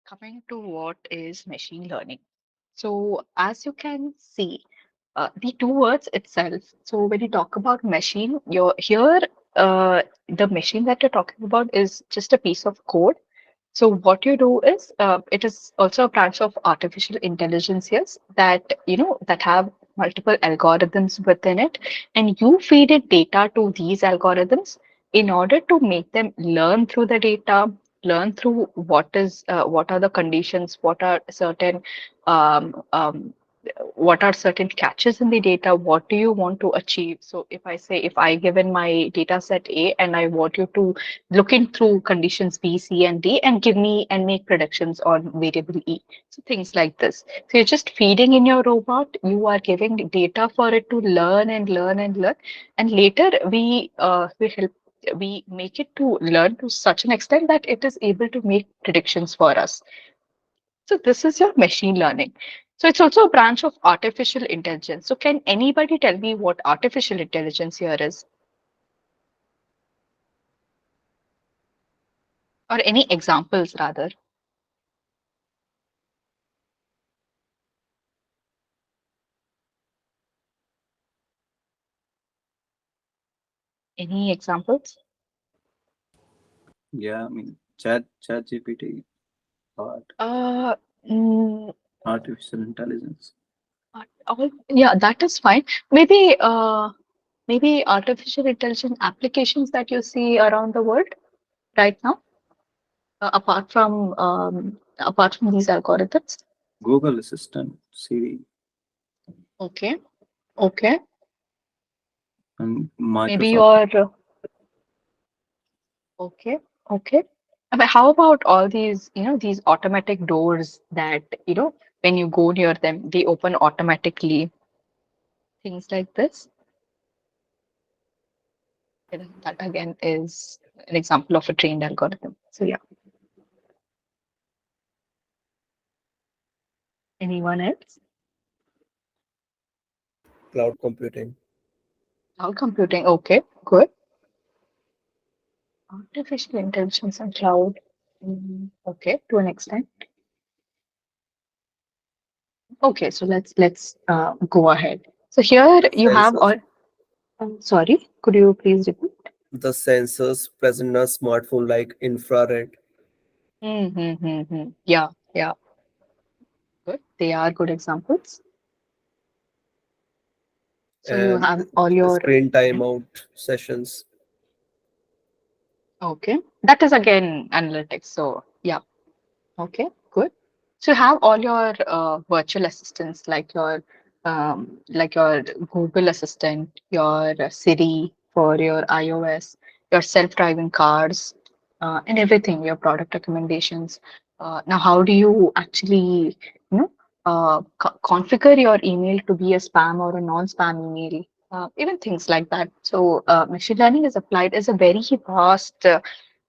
Coming to what is machine learning. So, as you can see, the two words itself. So, when you talk about machine, you're here, the machine that you're talking about is just a piece of code. So, what you do is, it is also a branch of artificial intelligence, yes, that that have multiple algorithms within it, and you feed it data to these algorithms in order to make them learn through the data, learn through what are the conditions, um, um, what are certain catches in the data, what do you want to achieve. So if I say, if I given my data set A and I want you to look in through conditions B, C, and D and give me and make predictions on variable E. So things like this. So you're just feeding in your robot, you are giving data for it to learn and learn and learn, and later we make it to learn to such an extent that it is able to make predictions for us. So this is your machine learning. So it's also a branch of artificial intelligence. So can anybody tell me what artificial intelligence here is, or any examples rather? Any examples? Yeah, I mean, chat GPT, art, Uh, mm, artificial intelligence. yeah, that is fine. Maybe artificial intelligence applications that you see around the world right now, apart from these algorithms. Google Assistant, Siri, Okay, okay. and Maybe Microsoft. your Okay, okay. But how about all these, these automatic doors that, when you go near them, they open automatically, things like this? That again is an example of a trained algorithm. So yeah, anyone else? Cloud computing. Cloud computing, okay, good. Artificial intelligence and cloud. Okay, to an extent. Okay, so let's go ahead. So here The you have sensors. all. Sorry, could you please repeat? The sensors present in a smartphone like infrared. Yeah, yeah, good. They are good examples. So you And have all your, screen Mhm. timeout sessions. Okay. That is again analytics. So yeah, okay, good. So you have all your virtual assistants like your Google Assistant, your Siri for your iOS, your self-driving cars, and everything, your product recommendations. Now, how do you actually, configure your email to be a spam or a non-spam email? Even things like that. So, machine learning is applied as a very vast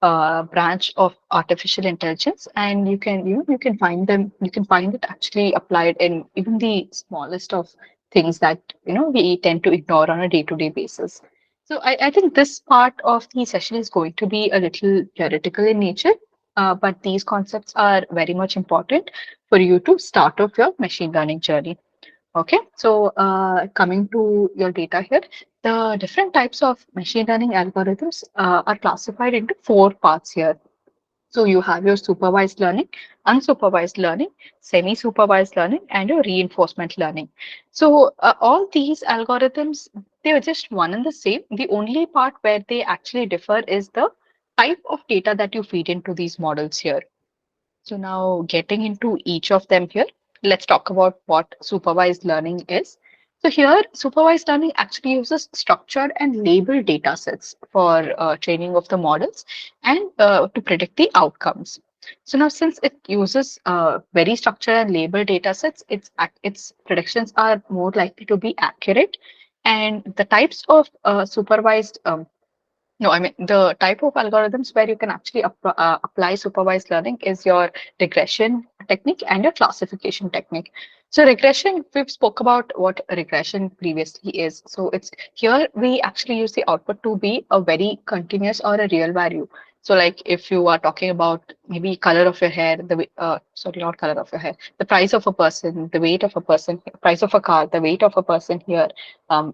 branch of artificial intelligence, and you can find it actually applied in even the smallest of things that we tend to ignore on a day-to-day basis. So I think this part of the session is going to be a little theoretical in nature, but these concepts are very much important for you to start off your machine learning journey. Okay, so coming to your data here, the different types of machine learning algorithms are classified into four parts here. So you have your supervised learning, unsupervised learning, semi-supervised learning, and your reinforcement learning. So all these algorithms, they are just one and the same. The only part where they actually differ is the type of data that you feed into these models here. So now getting into each of them here, let's talk about what supervised learning is. So here, supervised learning actually uses structured and labeled data sets for training of the models and to predict the outcomes. So now, since it uses very structured and labeled data sets, its predictions are more likely to be accurate. And the types of supervised no, I mean the type of algorithms where you can actually apply supervised learning is your regression technique and your classification technique. So regression, we've spoke about what regression previously is. So it's here we actually use the output to be a very continuous or a real value. So like if you are talking about maybe color of your hair, sorry, not color of your hair, the price of a person, the weight of a person, price of a car, the weight of a person here,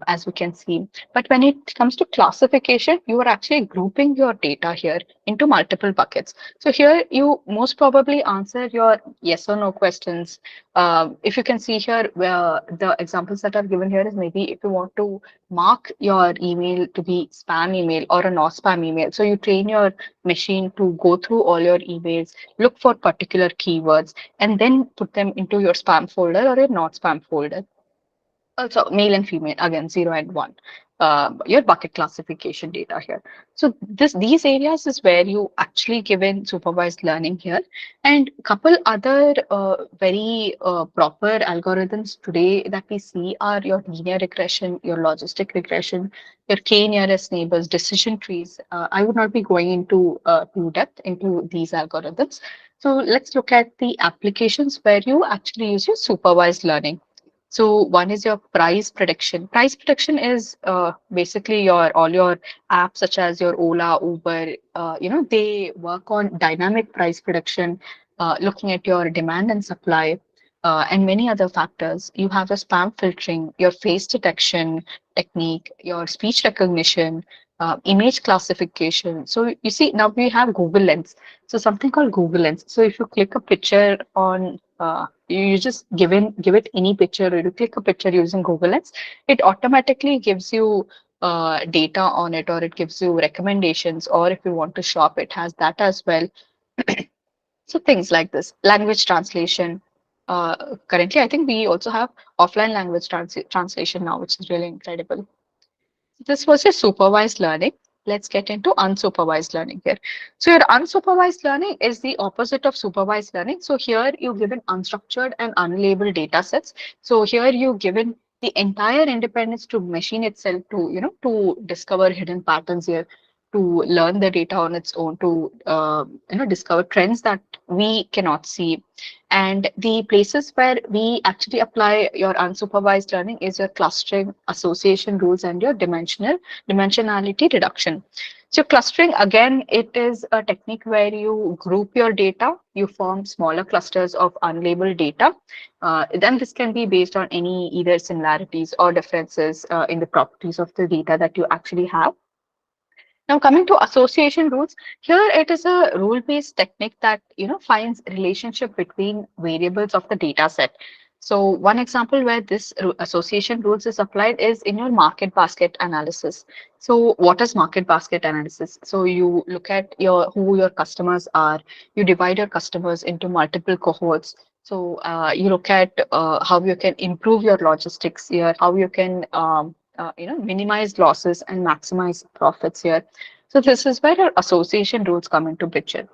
as we can see. But when it comes to classification, you are actually grouping your data here into multiple buckets. So here you most probably answer your yes or no questions. If you can see here, where the examples that are given here is maybe if you want to mark your email to be spam email or a not spam email. So you train your machine to go through all your emails, look for particular keywords, and then put them into your spam folder or your not spam folder. Also, male and female, again, 0 and 1. Your bucket classification data here. So these areas is where you actually given supervised learning here, and couple other very proper algorithms today that we see are your linear regression, your logistic regression, your k nearest neighbors, decision trees. I would not be going into too depth into these algorithms. So let's look at the applications where you actually use your supervised learning. So one is your price prediction. Price prediction is basically your all your apps such as your Ola, Uber. They work on dynamic price prediction, looking at your demand and supply, and many other factors. You have your spam filtering, your face detection technique, your speech recognition, image classification. So you see now we have Google Lens. So something called Google Lens. So if you click a picture on you just give it any picture or you click a picture using Google Lens, it automatically gives you data on it, or it gives you recommendations, or if you want to shop, it has that as well. So things like this, language translation. Currently, I think we also have offline language translation now, which is really incredible. This was your supervised learning. Let's get into unsupervised learning here. So your unsupervised learning is the opposite of supervised learning. So here you given unstructured and unlabeled data sets. So here you given the entire independence to machine itself to, to discover hidden patterns here, to learn the data on its own, to, discover trends that we cannot see. And the places where we actually apply your unsupervised learning is your clustering, association rules, and your dimensionality reduction. So clustering, again, it is a technique where you group your data, you form smaller clusters of unlabeled data. Then this can be based on any either similarities or differences in the properties of the data that you actually have. Now, coming to association rules, here it is a rule-based technique that finds relationship between variables of the data set. So one example where this association rules is applied is in your market basket analysis. So what is market basket analysis? So you look at who your customers are. You divide your customers into multiple cohorts. So you look at how you can improve your logistics here, how you can minimize losses and maximize profits here. So this is where our association rules come into picture.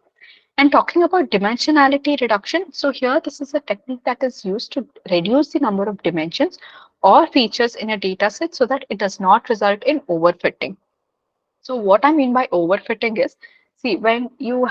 And talking about dimensionality reduction, so here this is a technique that is used to reduce the number of dimensions or features in a data set so that it does not result in overfitting. So what I mean by overfitting is, see, when you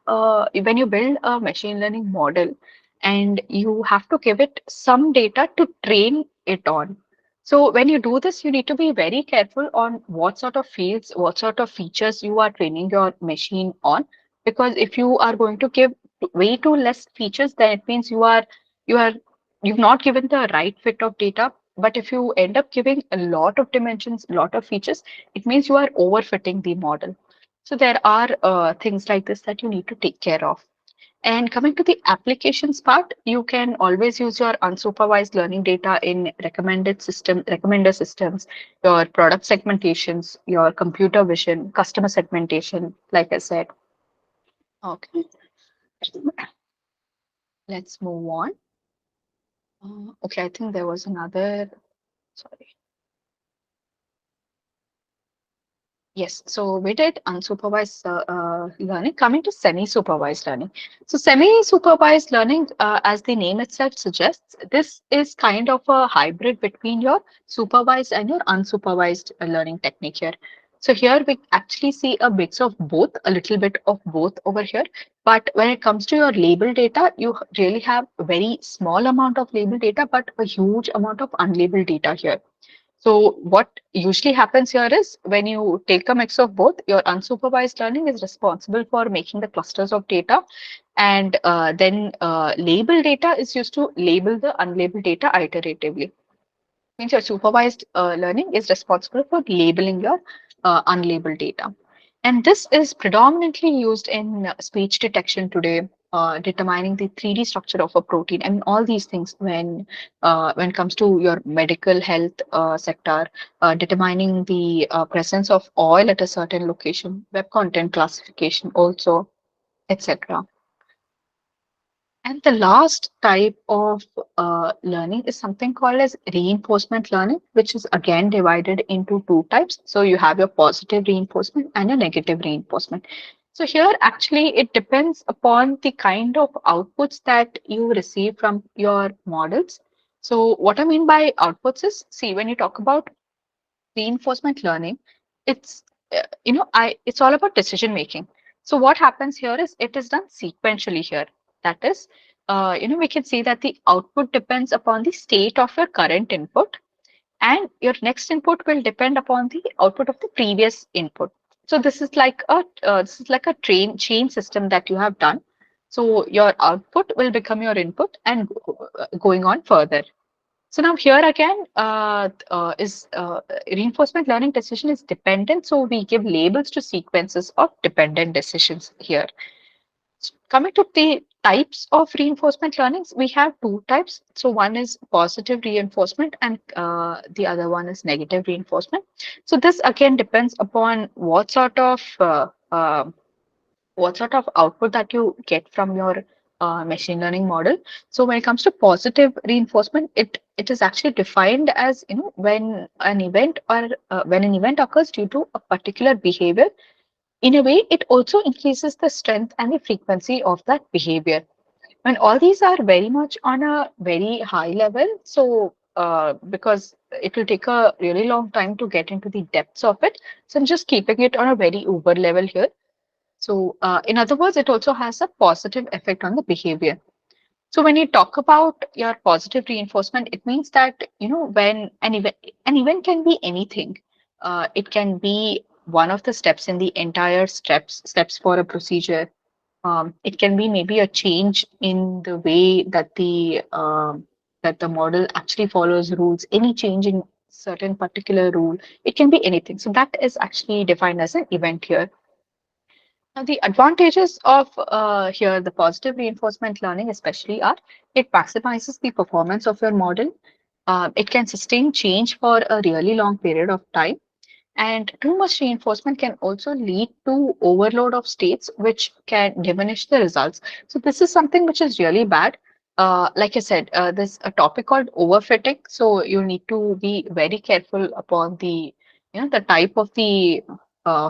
build a machine learning model and you have to give it some data to train it on. So when you do this, you need to be very careful on what sort of fields, what sort of features you are training your machine on. Because if you are going to give way too less features, then it means you are you've not given the right fit of data. But if you end up giving a lot of dimensions, a lot of features, it means you are overfitting the model. So there are things like this that you need to take care of. And coming to the applications part, you can always use your unsupervised learning data in recommender systems, your product segmentations, your computer vision, customer segmentation, like I said. Okay, let's move on. Okay, I think there was another, sorry. Yes, so we did unsupervised learning. Coming to semi-supervised learning. So semi-supervised learning, as the name itself suggests, this is kind of a hybrid between your supervised and your unsupervised learning technique here. So here we actually see a mix of both, a little bit of both over here. But when it comes to your label data, you really have a very small amount of label data, but a huge amount of unlabeled data here. So what usually happens here is when you take a mix of both, your unsupervised learning is responsible for making the clusters of data, and then label data is used to label the unlabeled data iteratively. Means your supervised learning is responsible for labeling your unlabeled data. And this is predominantly used in speech detection today, determining the 3D structure of a protein. I mean, all these things when it comes to your medical health sector, determining the presence of oil at a certain location, web content classification also, etc. And the last type of learning is something called as reinforcement learning, which is again divided into two types. So you have your positive reinforcement and your negative reinforcement. So here, actually, it depends upon the kind of outputs that you receive from your models. So what I mean by outputs is, see, when you talk about reinforcement learning, it's it's all about decision making. So what happens here is it is done sequentially here. That is, we can see that the output depends upon the state of your current input, and your next input will depend upon the output of the previous input. So this is like a train chain system that you have done. So your output will become your input and going on further. So now here again is reinforcement learning decision is dependent. So we give labels to sequences of dependent decisions here. Coming to the types of reinforcement learnings, we have two types. So one is positive reinforcement and the other one is negative reinforcement. So this again depends upon what sort of output that you get from your machine learning model. So when it comes to positive reinforcement, it is actually defined as when an event or when an event occurs due to a particular behavior. In a way, it also increases the strength and the frequency of that behavior. And all these are very much on a very high level. So because it will take a really long time to get into the depths of it. So I'm just keeping it on a very uber level here. So, in other words, it also has a positive effect on the behavior. So, when you talk about your positive reinforcement, it means that when an event can be anything. It can be one of the steps in the entire steps for a procedure. It can be maybe a change in the way that the model actually follows rules. Any change in certain particular rule. It can be anything. So that is actually defined as an event here. Now, the advantages of here, the positive reinforcement learning, especially, are it maximizes the performance of your model. It can sustain change for a really long period of time. And too much reinforcement can also lead to overload of states, which can diminish the results. So this is something which is really bad. Like I said, there's a topic called overfitting. So you need to be very careful upon the type of the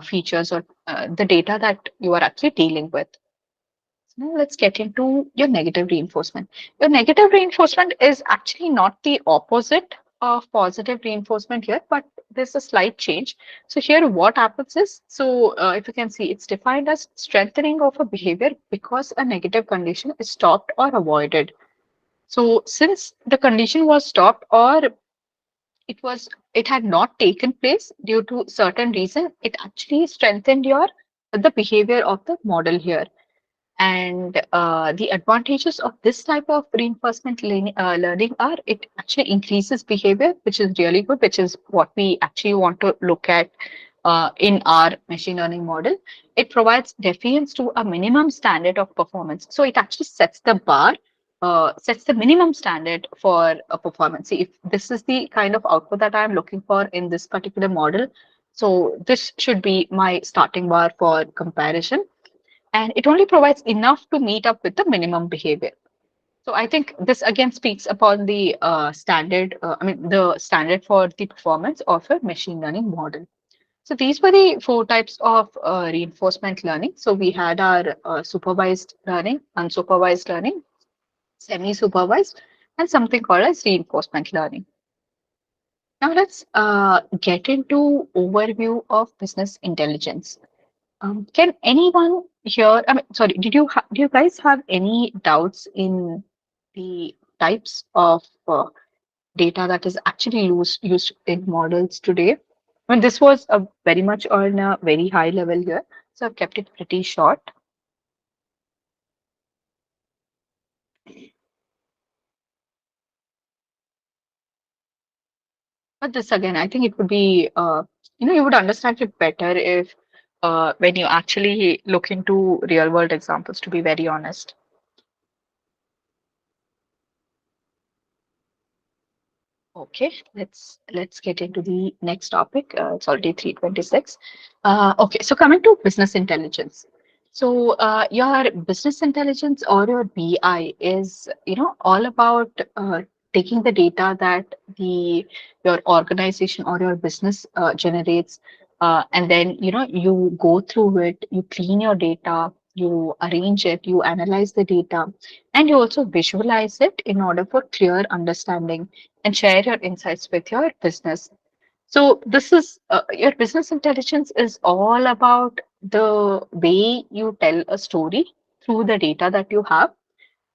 features or the data that you are actually dealing with. So now let's get into your negative reinforcement. Your negative reinforcement is actually not the opposite of positive reinforcement here, but there's a slight change. So here what happens is, so if you can see, it's defined as strengthening of a behavior because a negative condition is stopped or avoided. So since the condition was stopped or it had not taken place due to certain reason, it actually strengthened your the behavior of the model here. And the advantages of this type of reinforcement learning are it actually increases behavior, which is really good, which is what we actually want to look at in our machine learning model. It provides deference to a minimum standard of performance. So it actually sets the bar, sets the minimum standard for a performance. See, if this is the kind of output that I'm looking for in this particular model, so this should be my starting bar for comparison, and it only provides enough to meet up with the minimum behavior. So I think this again speaks upon the the standard for the performance of a machine learning model. So these were the four types of reinforcement learning. So we had our supervised learning, unsupervised learning, semi-supervised, and something called as reinforcement learning. Now let's get into overview of business intelligence. Can anyone here, I mean, sorry, do you guys have any doubts in the types of data that is actually used in models today. I mean, this was a very much on a very high level here, so I've kept it pretty short. But this again, I think it would be, you would understand it better if when you actually look into real world examples, to be very honest. Okay, let's get into the next topic. It's already 3:26. Okay, so coming to business intelligence. So your business intelligence or your BI is, all about taking the data that the your organization or your business generates, and then you go through it, you clean your data, you arrange it, you analyze the data, and you also visualize it in order for clear understanding and share your insights with your business. So this is your business intelligence is all about the way you tell a story through the data that you have.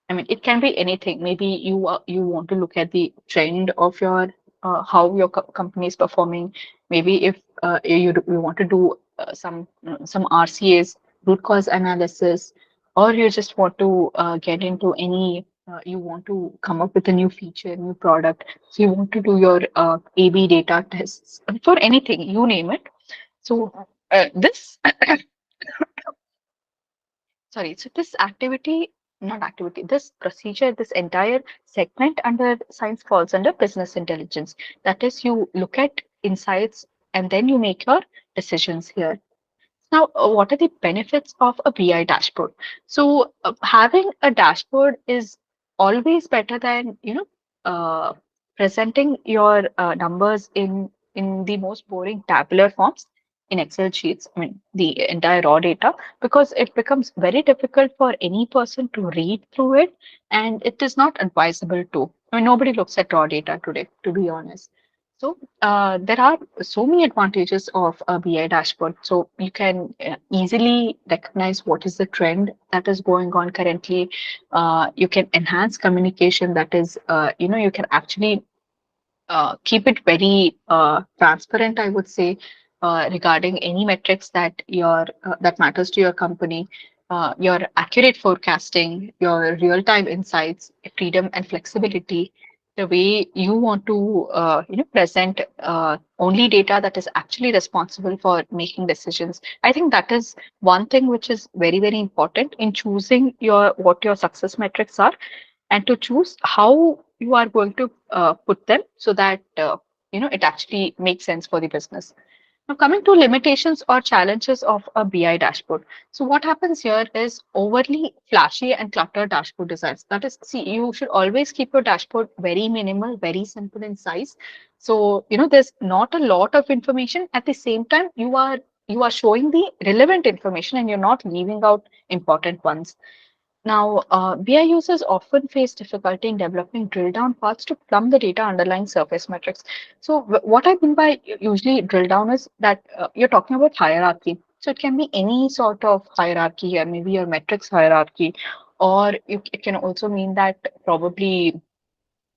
I mean, it can be anything. Maybe you want to look at the trend of your how your company is performing. Maybe if you want to do some RCAs, root cause analysis, or you just want to get into any you want to come up with a new feature, new product. So you want to do your A/B data tests for anything, you name it. So this sorry, so this activity, not activity, this procedure, this entire segment under science falls under business intelligence. That is, you look at insights and then you make your decisions here. Now, what are the benefits of a BI dashboard? So, having a dashboard is always better than presenting your numbers in the most boring tabular forms in Excel sheets. I mean, the entire raw data, because it becomes very difficult for any person to read through it, and it is not advisable to. I mean, nobody looks at raw data today, to be honest. So there are so many advantages of a BI dashboard. So you can easily recognize what is the trend that is going on currently. You can enhance communication. That is, you can actually keep it very transparent, I would say, regarding any metrics that matters to your company, your accurate forecasting, your real-time insights, freedom and flexibility, the way you want to present only data that is actually responsible for making decisions. I think that is one thing which is very, very important in choosing what your success metrics are, and to choose how you are going to put them so that it actually makes sense for the business. Now, coming to limitations or challenges of a BI dashboard. So, what happens here is overly flashy and cluttered dashboard designs. That is, see, you should always keep your dashboard very minimal, very simple in size. So, there's not a lot of information. At the same time, you are showing the relevant information and you're not leaving out important ones. Now, BI users often face difficulty in developing drill down paths to plumb the data underlying surface metrics. So, what I mean by usually drill down is that you're talking about hierarchy. So, it can be any sort of hierarchy here, maybe your metrics hierarchy, or it can also mean that probably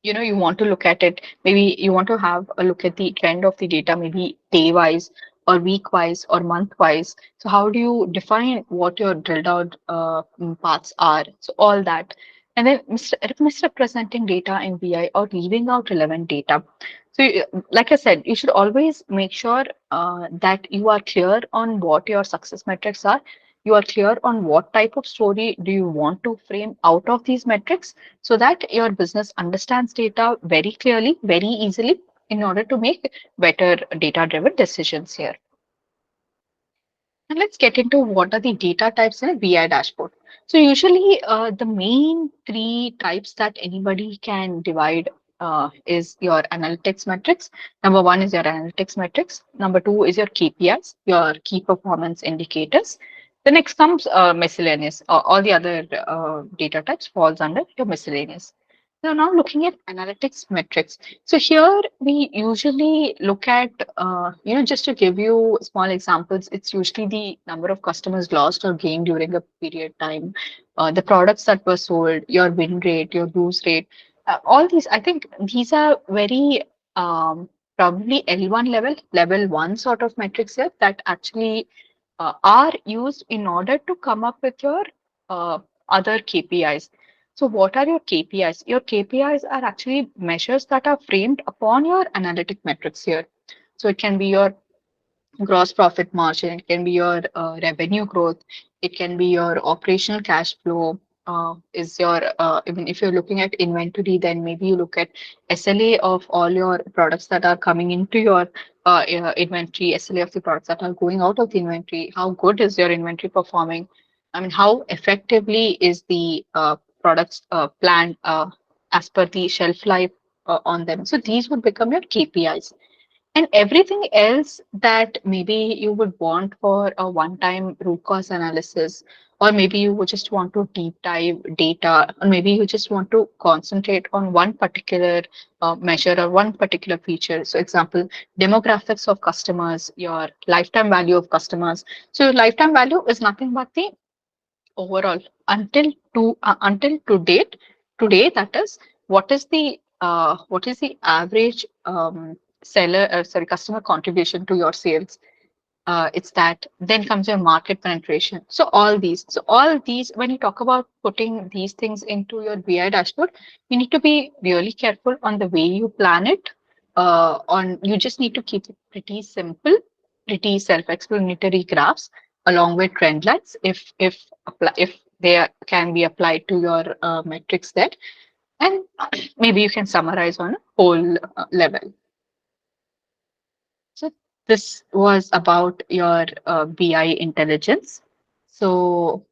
you want to look at it, maybe you want to have a look at the trend of the data, maybe day wise or week wise or month wise. So how do you define what your drilled out paths are? So all that, and then misrepresenting data in BI or leaving out relevant data. So like I said, you should always make sure that you are clear on what your success metrics are. You are clear on what type of story do you want to frame out of these metrics, so that your business understands data very clearly, very easily, in order to make better data driven decisions here. And let's get into what are the data types in a BI dashboard. So usually the main three types that anybody can divide is your analytics metrics. Number one is your analytics metrics. Number two is your KPIs, your key performance indicators. The next comes miscellaneous. All the other data types falls under your miscellaneous. So now looking at analytics metrics. So here we usually look at, just to give you small examples, it's usually the number of customers lost or gained during a period time, the products that were sold, your win rate, your lose rate. All these, I think these are very probably L1 level one sort of metrics here that actually are used in order to come up with your uh, other KPIs. So, what are your KPIs? Your KPIs are actually measures that are framed upon your analytic metrics here. So, it can be your gross profit margin, it can be your revenue growth, it can be your operational cash flow. Is your even if you're looking at inventory, then maybe you look at SLA of all your products that are coming into your inventory, SLA of the products that are going out of the inventory. How good is your inventory performing? I mean, how effectively is the products planned as per the shelf life on them? So these would become your KPIs, and everything else that maybe you would want for a one-time root cause analysis, or maybe you would just want to deep dive data, or maybe you just want to concentrate on one particular measure or one particular feature. So, example, demographics of customers, your lifetime value of customers. So, lifetime value is nothing but the overall until to date today, that is what is the average seller sorry customer contribution to your sales. It's that. Then comes your market penetration. So all these, when you talk about putting these things into your BI dashboard, you need to be really careful on the way you plan it. On You just need to keep it pretty simple, pretty self-explanatory graphs along with trend lines. If they can be applied to your metrics there, and maybe you can summarize on a whole level. So this was about your BI intelligence. So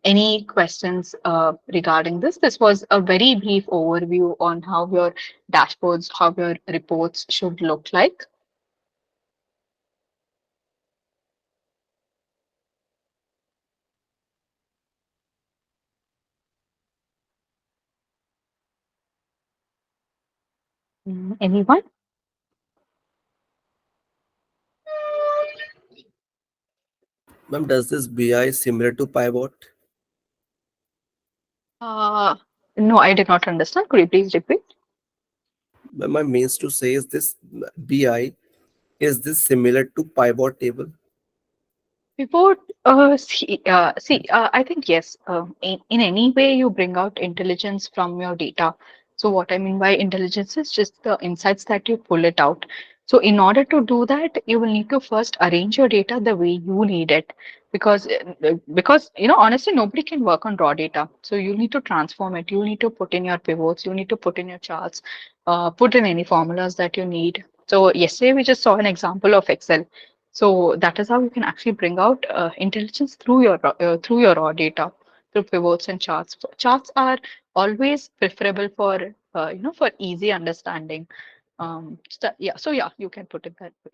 any questions regarding this? This was a very brief overview on how your dashboards, how your reports should look like. Anyone? Ma'am, does this BI similar to pivot? Uh, no, I did not understand. Could you please repeat? Ma'am, my means to say is this BI, is this similar to pivot table? Pivot, I think yes. In any way you bring out intelligence from your data. So what I mean by intelligence is just the insights that you pull it out. So in order to do that, you will need to first arrange your data the way you need it, because honestly nobody can work on raw data. So you need to transform it. You need to put in your pivots. You need to put in your charts. Put in any formulas that you need. So yesterday we just saw an example of Excel. So that is how you can actually bring out intelligence through your raw data, through pivots and charts. Charts are always preferable for for easy understanding. Yeah, so yeah, you can put it that way.